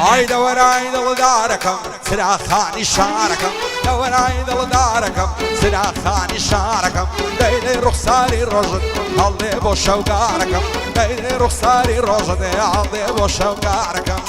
هاي دور عيد داركم سرا خاني شاركم دور عيد داركم سرا خاني شاركم دايلي رخصاري رجل هاللي بو شوقاركم دايلي رخصاري رجل هاللي بو شوقاركم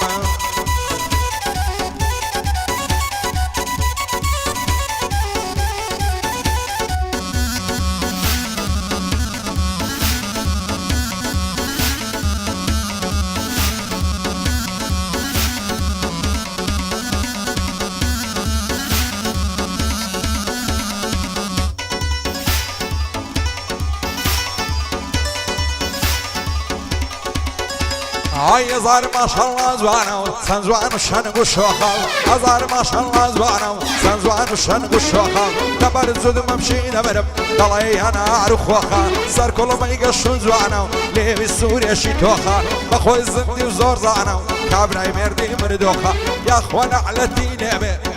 هاي زار ما شاء الله زوانو سنزوان وشنق وشوخال هزار ما شاء الله زوانو سنزوان وشنق وشوخال دبر زود ممشي دبرب دلي انا عرخ وخال سر كل ما يقشون زوانو ليبي سوريا شي توخال بخوي الزندي وزور زانو كابراي مردي مردوخا يا اخوانا على الدين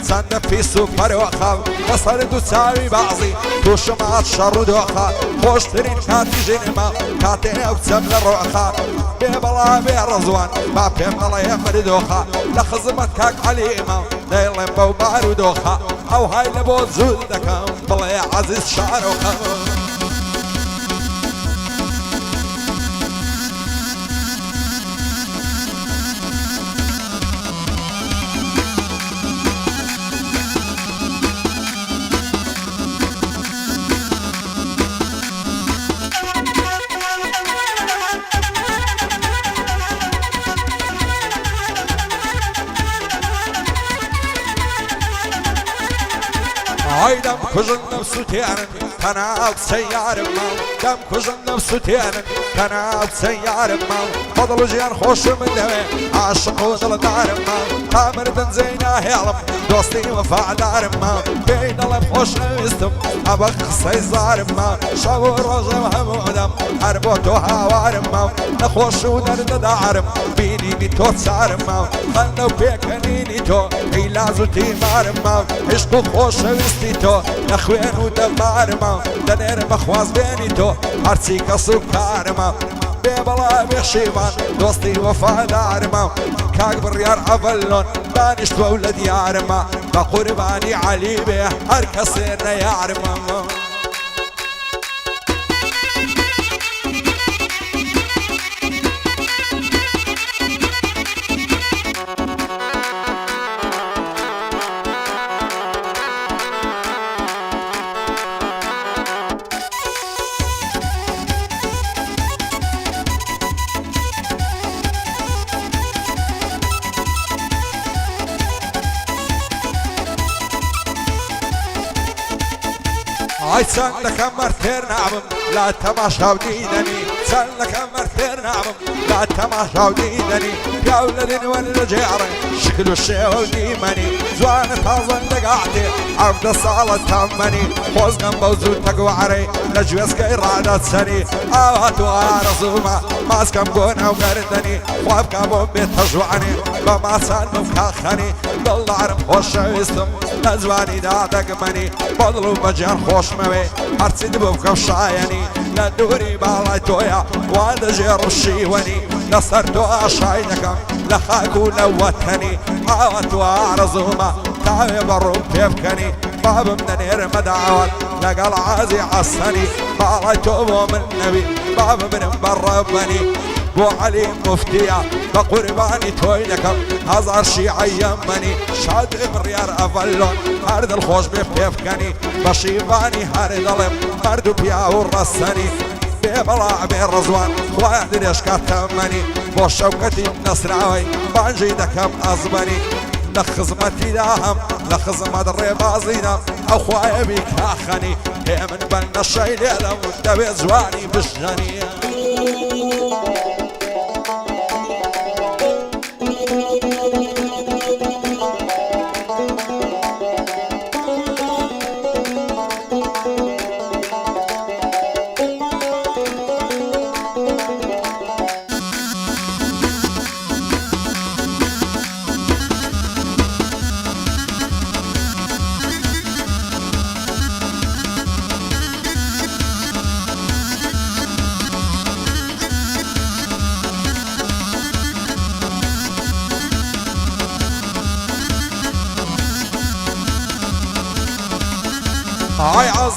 سند في سوبر وخال وصلت تساوي بعضي توش ما تشر دوخا خوش ترين كاتي جنما كاتي او تسمل الروخا بيبلا بيرزوان ما بيم الله يمردوخا لخزمت كاك عليما دايلين بو بارودوخا او هاي لبو زودكا بلا يا عزيز شعروخا هاي دم كجن نفسه تيرن كناب سيار مال دم كجن نفسه تيرن كناب سيار مال فضل جيان خوش من دوي عاشق ودل دار مال تامر دن زينا هيلم دوستي وفاع دار مال بين الله خوش نوستم ابخ سيزار مال شاور رجم همودم حربوتو هوار مال نخوش ودرد دارم بيني بيتو تسار مال خلو بيكنيني تو هيلازو تيمار مال عشق خوش نوستي تو نخوين ودمارما دنير مخواز بيني تو هرسي كسو كارما بيبلا بيخشيمان دوستي وفادارما كاك بريار عفلون دانش تولد يارما بقرباني علي بيه هركسين يارما هاي سنك مرتين نعم لا تماشى وديدني سنك مرتين نعم لا تماشى وديدني يا ولد ولا جيري شكل الشيء وديمني زوان تازن دقعتي عبد الصالة تمني خوز قنبو زود تقوعري نجوز كيرادات سني آوات وغارزوما ماسكم قونا وقردني وابقى بومبي تجوعني بما سنو فكاخني بالله عرب خوش ويستم نزواني دادق مني بضلو بجان خوش موي هرسي دبو بكوشايني لدوري بالاي تويا وانا جير الشيواني نصرتو اشاينكم لخاكو لوتني عاوت وارزوما تاوي برو بيبكني باب من نير مدعوات لقى العازي عصني بالاي توبو من نبي باب من بربني بو علي مفتيا بقرباني توينكم هزار شيعي يمني شاد بريار افلون هرد الخوش بيبكني بشيباني هرد الم مردو بياو الرسني بيبلع بين رزوان واحد ريشكا تمني بو شوكتي نصراوي بانجي دكم ازبني لخزمتي داهم لخزمت الربازينا اخوايا بيك اخني هي من بلنا الشي ليلة ودبي زواني بشغني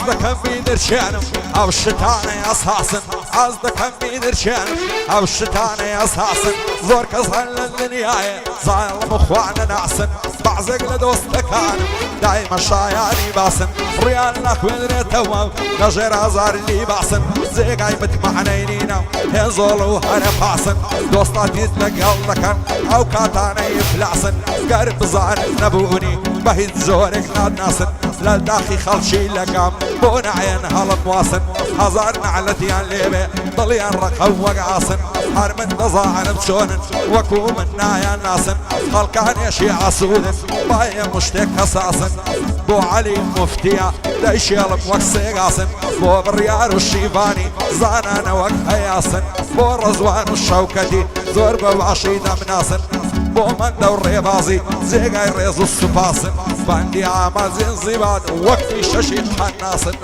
دەکەم بیدرچێنم ئەو شتانەی ئەساسن حەز دەکەم بیدرچێنم ئەو شتانەی ئەساسن زۆر کەس هەن لە دنیایە زاڵم و خوانە ناسن بەعزێک لە دۆستەکانم دایمە شایانی باسن ڕیان نەخوێنرێتەوە لە ژێر ئازاری باسن جێگای متمەعنەی نینە هێزۆڵ و هەرە پاسن دۆستاتیت لەگەڵ دەکەن ئەو کاتانەی ئیفلاسن گەر بزانن نەبوونی بە هیچ زۆرێک نادناسن لە داخی خەڵکی لەگەم بۆ نایەن هەڵم واسن هەزار نەعلەتیان لێبێ دڵیان ڕقەو وەک ئاسن هەر من دەزانم چۆنن وەکو من نایان ناسن خەڵکانێشی ئاسوودن باە مشتێک کەساسن بۆ عەلی موفتیە دەیشێڵم وەک سێگاسن بۆ بڕیار و شیڤانی زانانە وەک هەیاسن بۆ ڕەزوان و شەوکەتی زۆر بە باشی دەمناسن بۆ مەندە و ڕێبازی جێگای ڕێز و سوپاسن باندی ئامازین زیبات وەکی شەشی قەناسن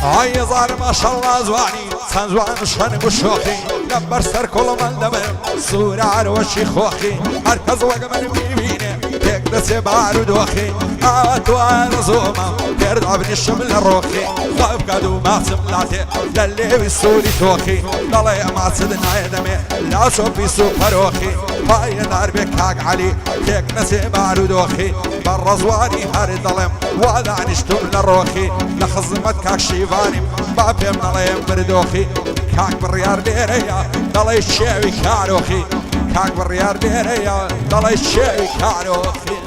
ئای هەزار ماشەڵڵا زوانی چەند جوان شەنگ و شۆخی لەبەر سەر کۆڵەمەن دەبێم سوورارەوەشی خۆخی هەر کەس وەک من میبینێ تێک دەچێ بار و دۆخی ئاوا توانە زۆمە پێردا بنیشم لە ڕۆخی خوا بکات و ماچم لاتێ لە لێوی سووری تۆخی دەڵێ ئەماچت نایە دەمێ لا چۆپی سوپەرۆخی پایەدار بێ کاک عەلی تێک نەچێ بار و دۆخی بە ڕەزوانی هەر دەڵێم وا دانیشتم لە ڕۆخی لە خزمەت کاک شیڤانیم با پێم نەڵێم بردۆخی کاک بڕیار لێرەیە دەڵێ شێوی کارۆخی کاک بڕیار لێرەیە دەڵێ شێوی کارۆخی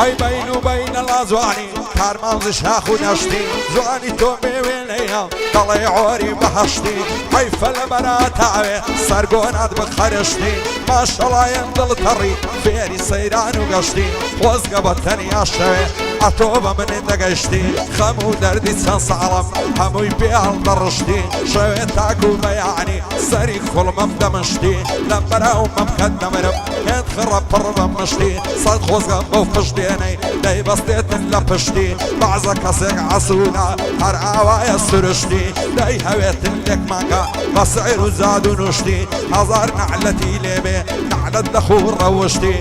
ئای بین و بینە لا زوانی کارمانزی شاخ و نەشتی زوانی تۆ بێوێنەیە دەڵێ عۆری بەهەشتی حەیفە لە بەراتاوێ سەرگۆنات بخەرشتی ماشەڵایەن دڵتەڕی فێری سەیران و گەشتی خۆزگە بە تەنیا شەوێ ئەتۆ بە من دەگەشتی خەم و دەردی چەند ساڵم هەمووی پێڵ دەڕشتی شەوێ تاک و بەیانی سەری خوڵمەم دەمشتی لەم بەراو مەمکەت دەمرم هێت خڕە پڕ بە مشتی سەد خۆزگەم بەو پشتێنەی دەیبەستێتن لە پشتی بەعزە کەسێک عەسوونا هەر ئاوایە سروشتی دەی هەوێتن لێک مانگە بە سعیر و زاد و نوشتی هەزار نەعلەتی لێبێ نەعلەت دەخوو ڕەوشتی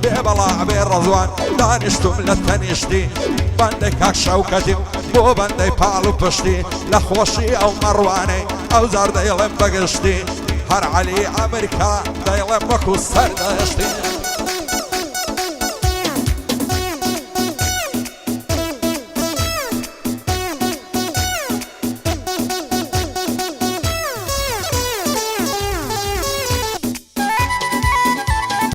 بێ بەڵا بێ ڕەزوان دانیشتم لە تەنیشتی بەندەی کاک شەوکەتیم بۆ بەندەی پاڵ و پشتی لە خۆشی ئەو مەڕوانەی ئەو زار دەیڵێم بەگشتی هەر عەلی ئەمریکا دەیڵێم وەکو سەردەشتی